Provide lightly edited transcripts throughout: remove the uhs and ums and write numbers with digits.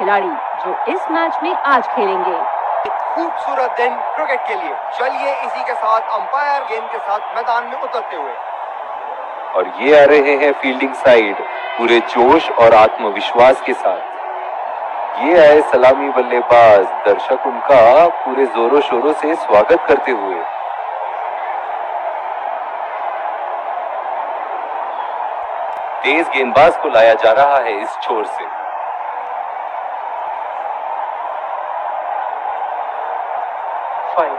खिलाड़ी जो इस मैच में आज खेलेंगे। खूबसूरत दिन क्रिकेट के लिए। चलिए इसी के साथ अंपायर गेंद के साथ मैदान में उतरते हुए। और ये आ रहे हैं फील्डिंग साइड पूरे जोश और आत्मविश्वास के साथ। ये आए सलामी बल्लेबाज, दर्शक उनका पूरे जोरों शोरों से स्वागत करते हुए। तेज गेंदबाज को लाया जा रहा है इस छोर से। 5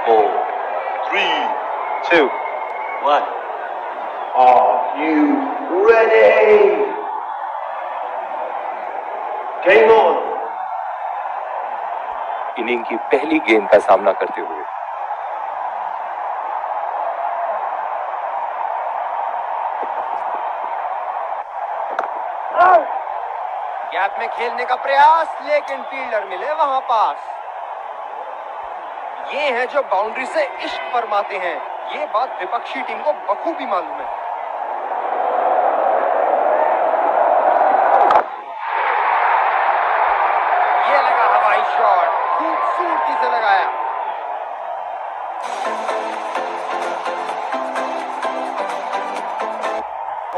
4 3 2 1 Are you ready? Game on. Inning की पहली गेंद का सामना करते हुए गैप में खेलने का प्रयास, लेकिन फील्डर मिले वहां पास। ये हैं जो बाउंड्री से इश्क फरमाते हैं। ये बात विपक्षी टीम को बखूबी मालूम है। ये लगा हवाई शॉट, खूबसूरती से लगाया।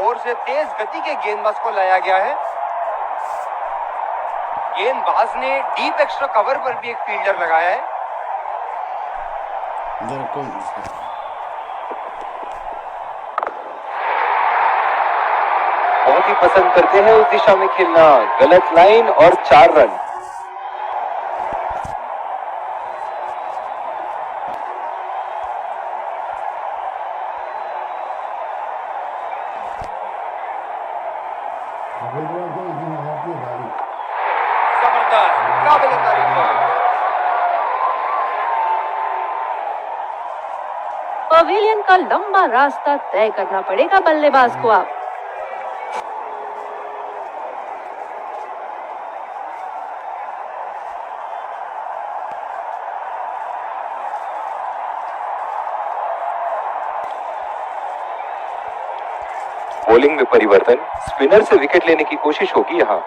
और से तेज गति के गेंदबाज को लाया गया है। गेंदबाज ने डीप एक्स्ट्रा कवर पर भी एक फील्डर लगाया है। बहुत ही पसंद करते हैं उस दिशा में खेलना। गलत लाइन और 4 रन। जबरदस्त, काबिल तारीफ है। पवेलियन का लंबा रास्ता तय करना पड़ेगा बल्लेबाज को अब। बॉलिंग में परिवर्तन, स्पिनर से विकेट लेने की कोशिश होगी यहां।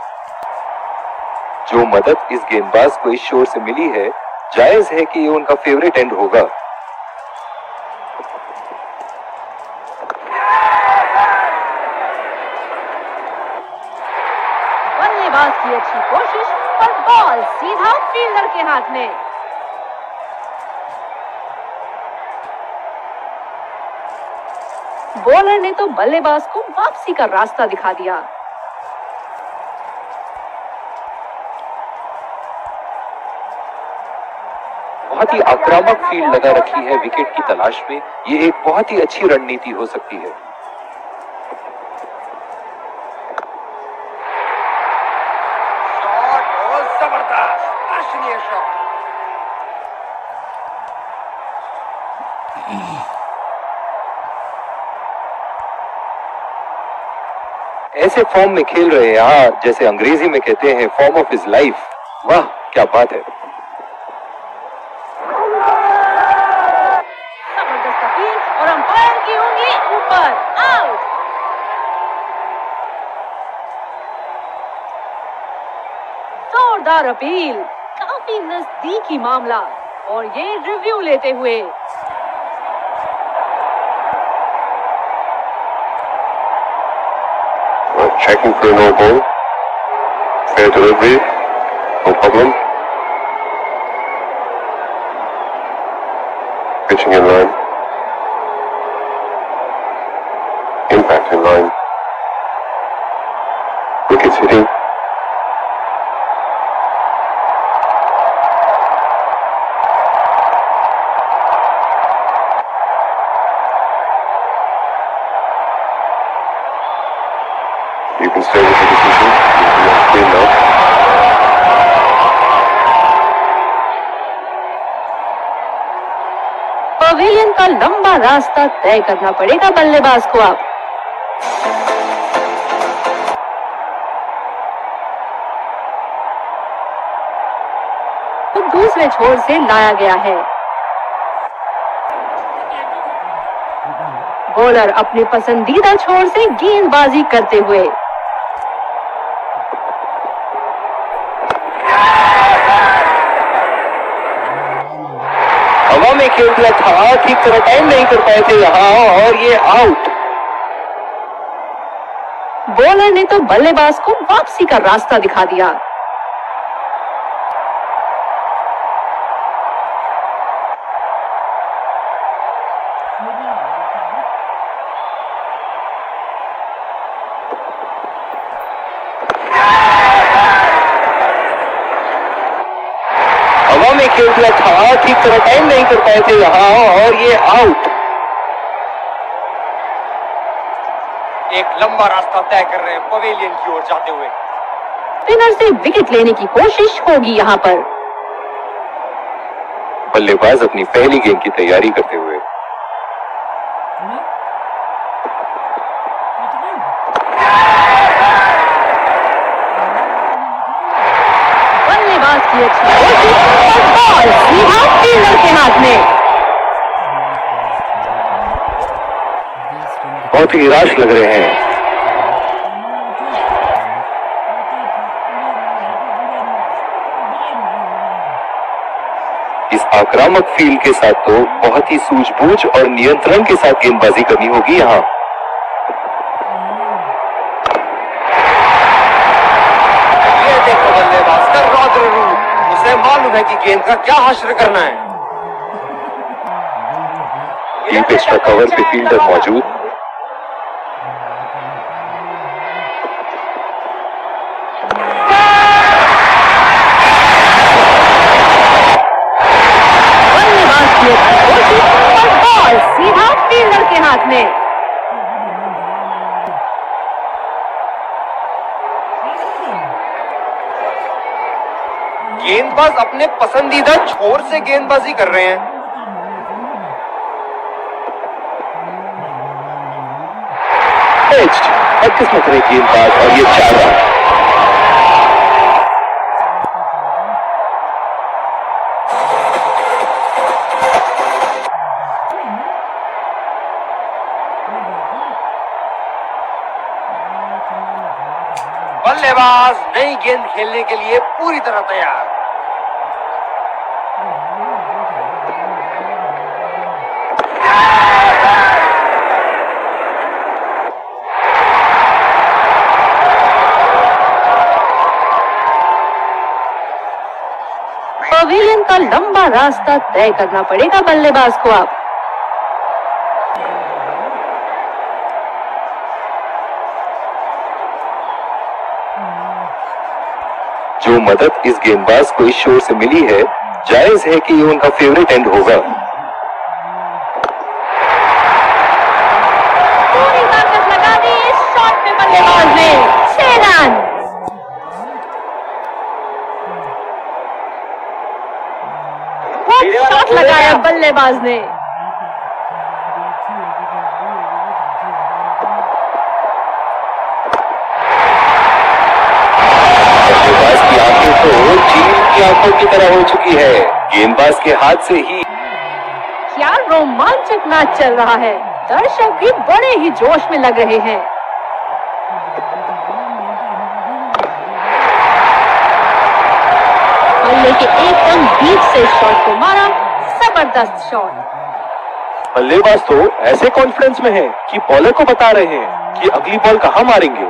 जो मदद इस गेंदबाज को इस शोर से मिली है, जायज है कि ये उनका फेवरेट एंड होगा। बल्लेबाज की अच्छी कोशिश पर बॉल सीधा फील्डर के हाथ में। बॉलर ने तो बल्लेबाज को वापसी का रास्ता दिखा दिया। बहुत ही आक्रामक फील्ड लगा रखी है विकेट की तलाश में। ये एक बहुत ही अच्छी रणनीति हो सकती है। शॉट बहुत जबरदस्त, दर्शनीय शॉट। ऐसे फॉर्म में खेल रहे हैं यार, जैसे अंग्रेजी में कहते हैं फॉर्म ऑफ हिज लाइफ। वाह क्या बात है। जबरदस्त अपील और अंपायर की उंगली ऊपर, आउट। जोरदार अपील, काफी नजदीकी मामला और ये रिव्यू लेते हुए। Checking for a no ball. Fair delivery. No problem. Pitching in line. Impact in line. Wickets hitting. You can stay with the decision. You can clean now. Pavilion का लंबा रास्ता तय करना पड़ेगा बल्लेबाज को अब। तो दूसरे छोर से लाया गया है। बॉलर अपने पसंदीदा छोर से गेंदबाजी करते हुए। में खेल दिया था, ठीक तरह टाइम नहीं कर पाए थे यहाँ और ये आउट। बॉलर ने तो बल्लेबाज को वापसी का रास्ता दिखा दिया। हवा में खेल दिया था, ठीक तरह टाइम नहीं कर पाए थे यहाँ और ये आउट। एक लंबा रास्ता तय कर रहे हैं पवेलियन की ओर जाते हुए। स्पिनर से विकेट लेने की कोशिश होगी यहाँ पर। बल्लेबाज अपनी पहली गेंद की तैयारी करते हुए। बल्लेबाज की अच्छी कोशिश और बॉल सीधा फील्डर के हाथ में। बहुत ही निराश लग रहे हैं। इस आक्रामक फील्ड के साथ तो बहुत ही सूझबूझ और नियंत्रण के साथ गेंदबाजी करनी होगी यहाँ। ये देखो बल्लेबाज का रौद्र रूप, उसे मालूम है कि गेंद का क्या हासिल करना है। डीप एक्स्ट्रा कवर पे फील्डर मौजूद। बल्लेबाज की अच्छी कोशिश और बॉल सीधा फील्डर के हाथ में। गेंदबाज अपने पसंदीदा छोर से गेंदबाजी कर रहे हैं। बदकिस्मत रहे गेंदबाज और ये 4 रन। बल्लेबाज नई गेंद खेलने के लिए पूरी तरह तैयार। पवेलियन का लंबा रास्ता तय करना पड़ेगा बल्लेबाज को अब। जो मदद इस गेंदबाज को इस शोर से मिली है, जायज है कि ये उनका फेवरेट एंड होगा। पूरी ताकत लगा दी इस शॉट पे बल्लेबाज ने। 6 रन। बहुत शॉट लगाया बल्लेबाज ने। बल्लेबाज की आंखें तो चील की आंखों की तरह हो चुकी है। गेंदबाज के हाथ से ही क्या रोमांचक मैच चल रहा है। दर्शक भी बड़े ही जोश में लग रहे हैं। बल्ले के एकदम बीच से शॉट को मारा। जबरदस्त शॉट। बल्लेबाज तो ऐसे कॉन्फिडेंस में है कि बॉलर को बता रहे हैं कि अगली बॉल कहां मारेंगे।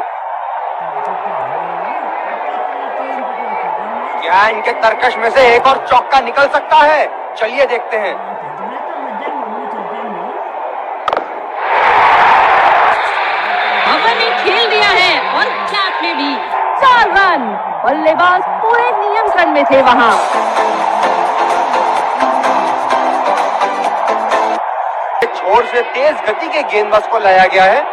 क्या इनके तरकश में से एक और चौका निकल सकता है? चलिए देखते हैं। हवन ने खेल दिया है और कैप में भी। 4 रन। बल्लेबाज पूरे नियंत्रण में थे वहां। छोर से तेज गति के गेंदबाज को लाया गया है।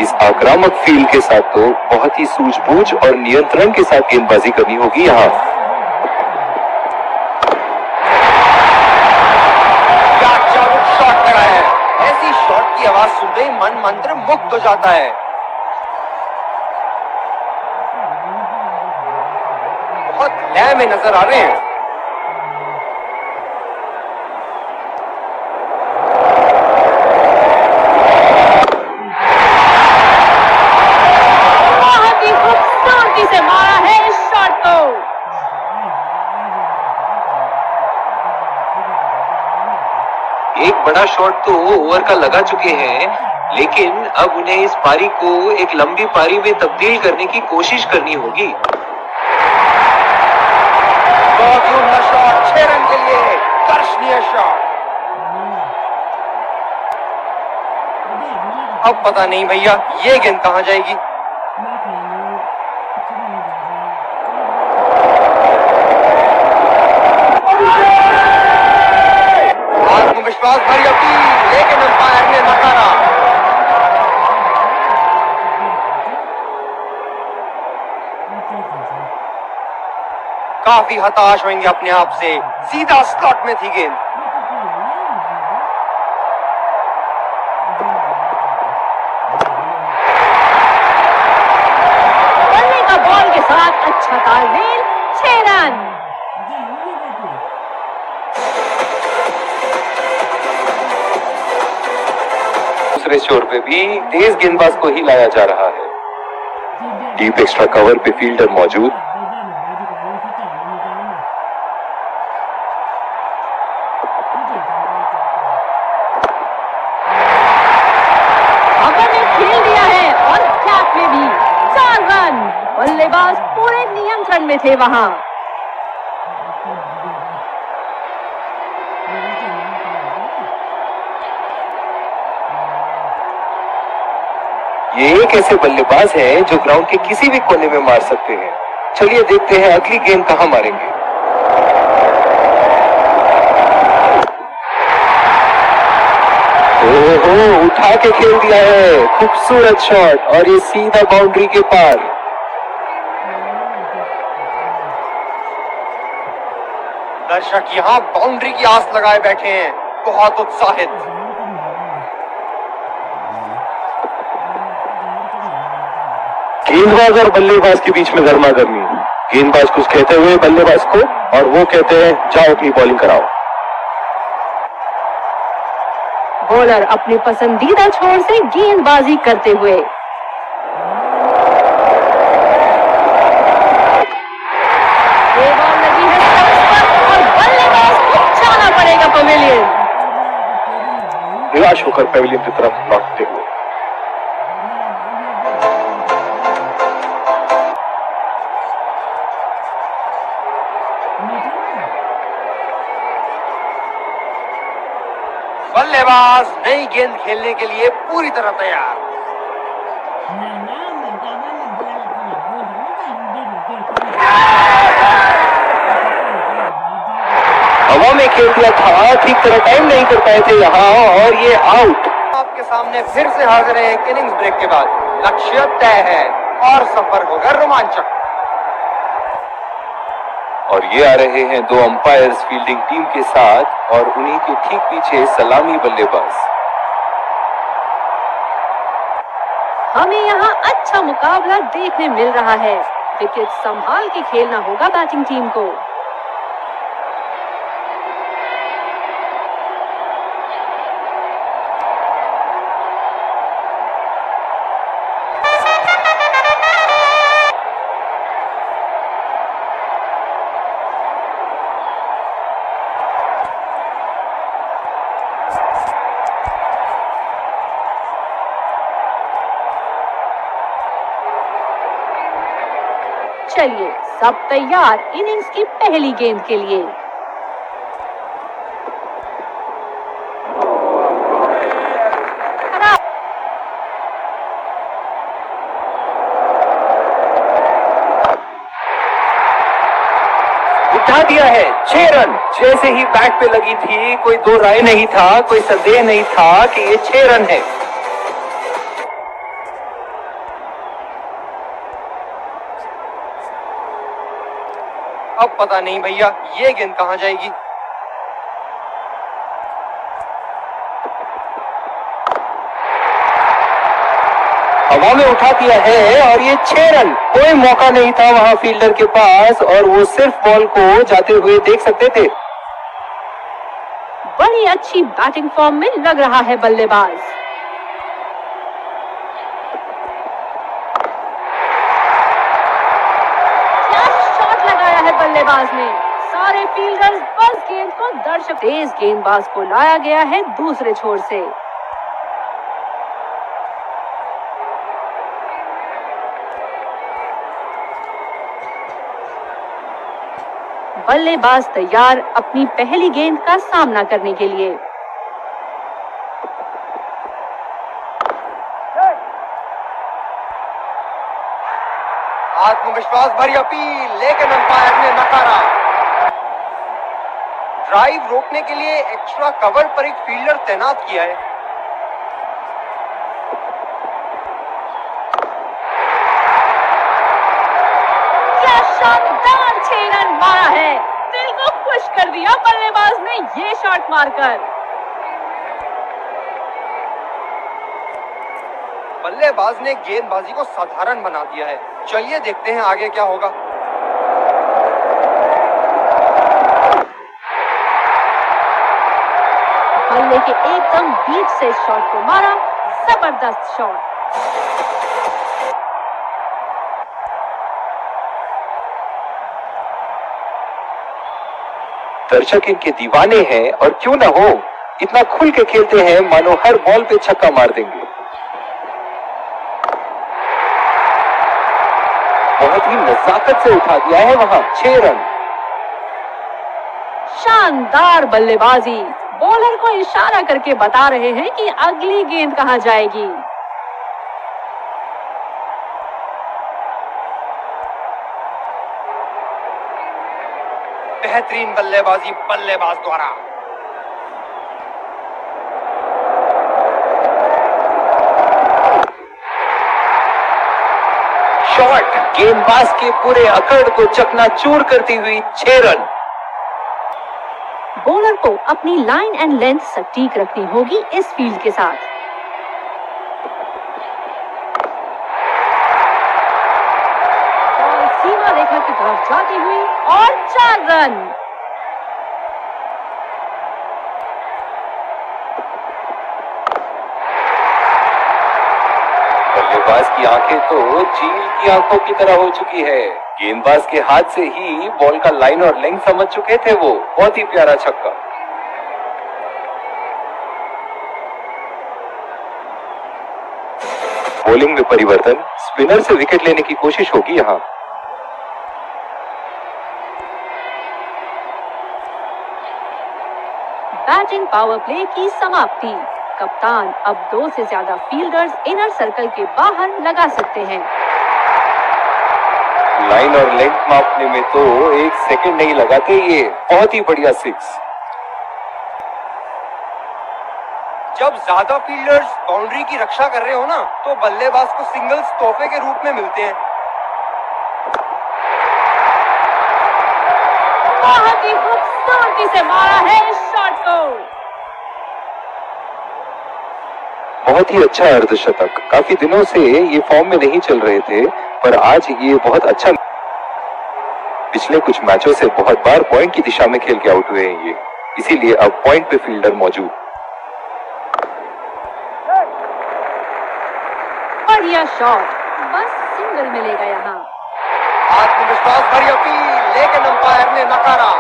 इस आक्रामक फील्ड के साथ तो बहुत ही सूझबूझ और नियंत्रण के साथ गेंदबाजी करनी होगी यहाँ। क्या चाबुक शॉट करा है। ऐसी शॉट की आवाज सुनते ही मन मंत्र मुक्त हो जाता है। बहुत लय में नजर आ रहे हैं। बहुत ही खूबसूरती से मारा है इस शॉट को। एक बड़ा शॉट तो ओवर का लगा चुके हैं, लेकिन अब उन्हें इस पारी को एक लंबी पारी में तब्दील करने की कोशिश करनी होगी। बहुत ही उम्दा शॉट, 6 रन के लिए दर्शनीय शॉट। अब पता नहीं भैया ये गेंद कहां जाएगी। आत्मविश्वास भरी अपील, लेकिन अंपायर ने नकारा। काफी हताश होंगे अपने आप से, सीधा स्लॉट में थी गेंद। बल्ले का बॉल के साथ अच्छा तालमेल, 6 रन। दूसरे छोर पे भी तेज गेंदबाज को ही लाया जा रहा है। डीप एक्स्ट्रा कवर पे फील्डर मौजूद। अमर ने खेल दिया है और कैप में भी 4 रन। बल्लेबाज पूरे नियंत्रण में थे वहां। ये एक ऐसे बल्लेबाज हैं जो ग्राउंड के किसी भी कोने में मार सकते हैं। चलिए देखते हैं अगली गेंद कहां मारेंगे। ओहो, उठा के खेल दिया है, खूबसूरत शॉट, और ये सीधा बाउंड्री के पार। दर्शक यहाँ बाउंड्री की आस लगाए बैठे हैं, बहुत उत्साहित। गेंदबाज और बल्लेबाज के बीच में गर्मा गर्मी। गेंदबाज कुछ कहते हुए बल्लेबाज को, और वो कहते हैं जाओ अपनी बॉलिंग कराओ। बॉलर अपने पसंदीदा छोर से गेंदबाजी करते हुए। ये बॉल लगी है स्टंप्स पर और बल्लेबाज को जाना पड़ेगा पवेलियन। निराश होकर पवेलियन की तरफ लौटते हुए। बल्लेबाज नई गेंद खेलने के लिए पूरी तरह तैयार। हवा में खेल दिया था, ठीक तरह टाइम नहीं कर पाए थे यहाँ, और ये आउट। आपके सामने फिर से हाजिर है एक इनिंग्स ब्रेक के बाद। लक्ष्य तय है और सफर होगा रोमांचक। और ये आ रहे हैं दो अंपायर्स फील्डिंग टीम के साथ, और उन्हीं के ठीक पीछे सलामी बल्लेबाज। हमें यहाँ अच्छा मुकाबला देखने मिल रहा है। विकेट संभाल के खेलना होगा बैटिंग टीम को। चलिए सब तैयार इनिंग्स की पहली गेंद के लिए। उठा दिया है, 6 रन। 6 से ही बैट पे लगी थी, कोई दो राय नहीं था, कोई संदेह नहीं था कि ये 6 रन है। अब पता नहीं भैया ये गेंद कहां जाएगी। हवा में उठा दिया है, और ये 6 रन। कोई मौका नहीं था वहां फील्डर के पास, और वो सिर्फ बॉल को जाते हुए देख सकते थे। बड़ी अच्छी बैटिंग फॉर्म में लग रहा है बल्लेबाज। क्या शॉट लगाया है बल्लेबाज ने। सारे फील्डर्स बस गेंद को दर्शक तेज गेंदबाज को लाया गया है दूसरे छोर से। बल्लेबाज तैयार अपनी पहली गेंद का सामना करने के लिए। आत्मविश्वास भरी अपील, लेकिन अंपायर ने नकारा। ड्राइव रोकने के लिए एक्स्ट्रा कवर पर एक फील्डर तैनात किया है। क्या शानदार 6 रन मारा है, दिल को खुश कर दिया बल्लेबाज ने ये शॉट मारकर। बल्लेबाज ने गेंदबाजी को साधारण बना दिया है। चलिए देखते हैं आगे क्या होगा। बल्ले के एकदम बीच से शॉट को मारा, जबरदस्त शॉट। दर्शक इनके दीवाने हैं और क्यों ना हो, इतना खुल के खेलते हैं मानो हर बॉल पे छक्का मार देंगे। बहुत ही नजाकत से उठा दिया है वहां 6 रन। शानदार बल्लेबाजी, बॉलर को इशारा करके बता रहे हैं कि अगली गेंद कहां जाएगी। बेहतरीन बल्लेबाजी बल्लेबाज द्वारा। शॉट गेंदबाज के पूरे अकड़ को चकनाचूर करती हुई 6 रन। बॉलर को अपनी लाइन एंड लेंथ सटीक रखनी होगी इस फील्ड के साथ। बॉल सीमा रेखा की तरफ जाती हुई और 4 रन। बल्लेबाज की आंखें तो चील की आंखों की तरह हो चुकी है। गेंदबाज के हाथ से ही बॉल का लाइन और लेंथ समझ चुके थे वो। बहुत ही प्यारा छक्का। बॉलिंग में परिवर्तन, स्पिनर से विकेट लेने की कोशिश होगी यहां। बैटिंग पावर प्ले की समाप्ति। कप्तान अब 2 से ज्यादा फील्डर्स इनर सर्कल के बाहर लगा सकते हैं। लाइन और लेंथ मापने में तो 1 सेकंड नहीं लगाते ये। बहुत ही बढ़िया 6। जब ज्यादा फील्डर्स बाउंड्री की रक्षा कर रहे हो ना, तो बल्लेबाज को सिंगल्स तोहफे के रूप में मिलते हैं। बहुत ही खूबसूरती से मारा है इस शॉट को। बहुत ही अच्छा अर्धशतक। काफी दिनों से ये फॉर्म में नहीं चल रहे थे, पर आज ये बहुत अच्छा। पिछले कुछ मैचों से बहुत बार पॉइंट की दिशा में खेल के आउट हुए हैं ये, इसीलिए अब पॉइंट पे फील्डर मौजूद। बढ़िया शॉट, बस सिंगल मिलेगा यहाँ। आत्मविश्वास भरी अपील, लेकिन अंपायर ने नकारा।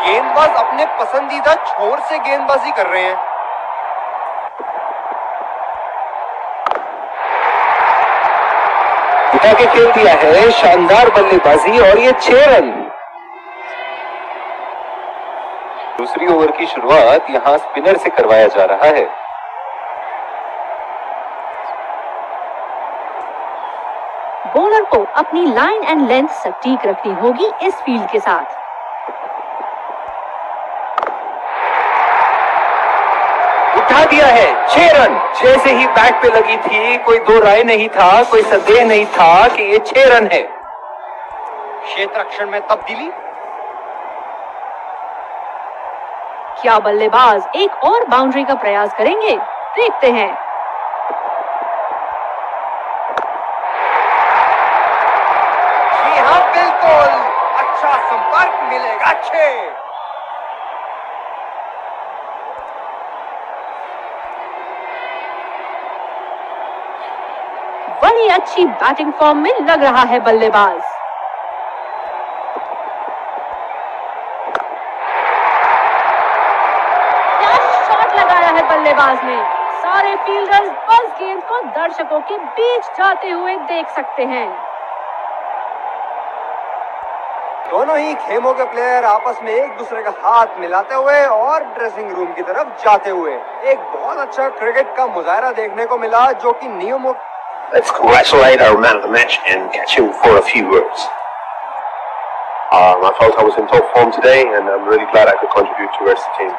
गेंदबाज अपने पसंदीदा छोर से गेंदबाजी कर रहे हैं। उठा के खेल दिया है, शानदार बल्लेबाजी और ये 6 रन। दूसरी ओवर की शुरुआत यहां स्पिनर से करवाया जा रहा है। बॉलर को अपनी लाइन एंड लेंथ सटीक रखनी होगी इस फील्ड के साथ। उठा दिया है 6 रन। जैसे ही बैट पे लगी थी, कोई दो राय नहीं था, कोई संदेह नहीं था कि ये 6 रन है। क्षेत्र रक्षण में तब्दीली। क्या बल्लेबाज एक और बाउंड्री का प्रयास करेंगे? देखते हैं। जी हाँ, बिल्कुल। अच्छा संपर्क मिलेगा 6। बड़ी अच्छी बैटिंग फॉर्म में लग रहा है बल्लेबाज। बल्लेबाज ने। सारे फील्डर्स बस गेंद को दर्शकों के बीच जाते हुए देख सकते हैं। दोनों ही खेमों के प्लेयर आपस में एक दूसरे का हाथ मिलाते हुए और ड्रेसिंग रूम की तरफ जाते हुए एक बहुत अच्छा क्रिकेट का मुजाहरा देखने को मिला, जो कि नियमों। Let's congratulate our man of the match and catch him for a few words. I felt I was in top form today, and I'm really glad I could contribute towards the team.